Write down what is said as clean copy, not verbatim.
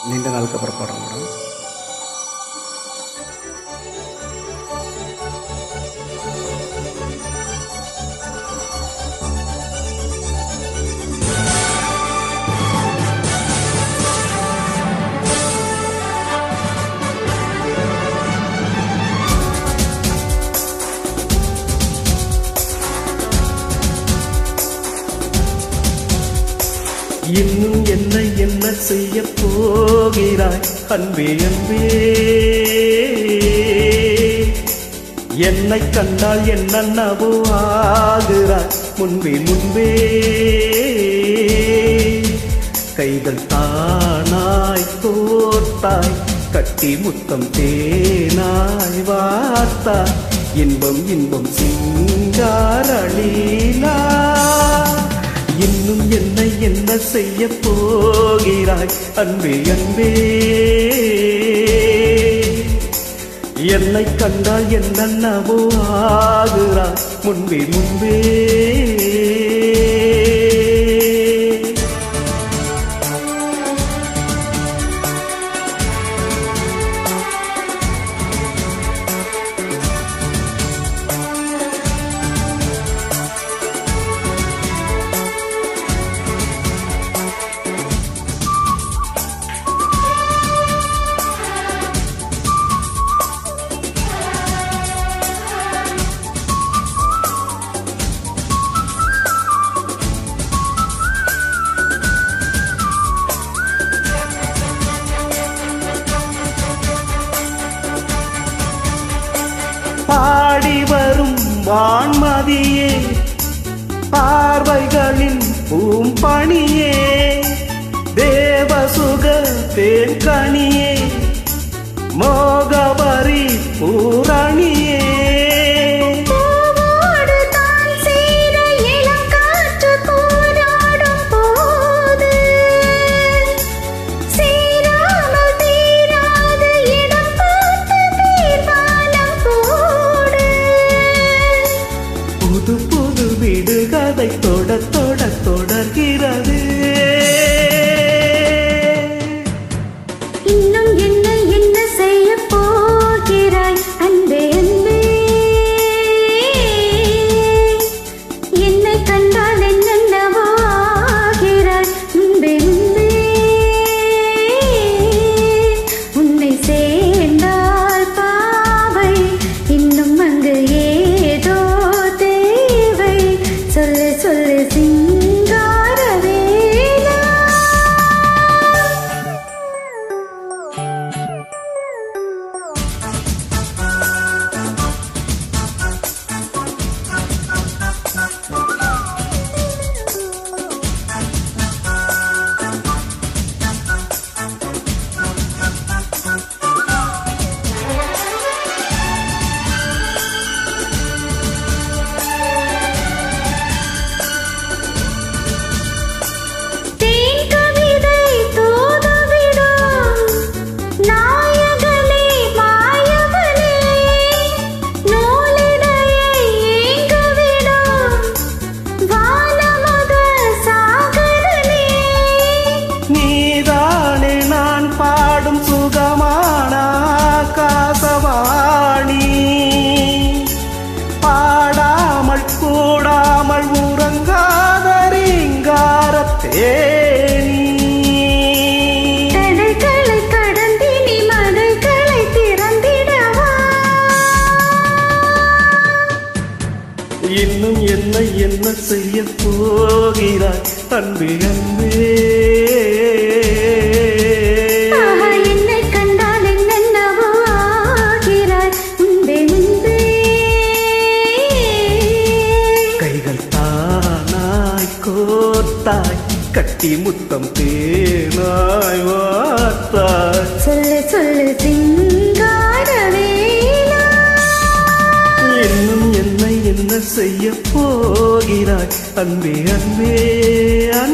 நீண்ட நாளுக்கு அப்புறம் பாடுறோம் மேடம். இன்னும் என்ன செய்ய போகிறாய் அன்பே அன்பே, என்னை கண்டால் என்னவோ ஆகிறாய் முன்பே முன்பே. கைகள் தானாய் கோர்த்தாய், கட்டி முத்தம் தேனாய் வார்த்தாய், இன்பம் இன்பம் சிங்காரலீலா. இன்னும் என்ன செய்ய போகிறாய் அன்பே அன்பே, என்னை கண்டால் என்னவோ ஆகிறாய் முன்பே முன்பே. பாடி வரும் வான்மதியே, பார்வைகளின் பூம்பணியே, தேவசுக தேன்கனியே, மோகவரி பூரணியே. புது புது விடுகதை தொட தொட தொடர்கிறது. இன்னும் என்ன செய்ய போகிறாய் அன்பே அன்பே, என்னை கண்டால் என்னவோ ஆகிறாய் முன்பே முன்பே. உன்னை சேர்ந்தால் பாவை, இன்னும் அங்கு ஏதோ தேவை, சொல்லு சொல்லு சிங்காரவேலா. சுகமான காசவாணி, பாடாமல் கூடாமல் உறங்காத ரீங்காரத்தேனி. தடைகளை கடந்தினி மலைகளை திறந்திடவா. இன்னும் என்ன செய்ய போகிறாய் அன்பே அன்பே, கோர்த்தாய், கட்டி முத்தம் தேனாய் வார்த்தாய். சொல்லு சொல்லு சிங்காரவேலா. இன்னும் என்ன செய்ய போகிறாய் அன்பே அன்பே அன்பே.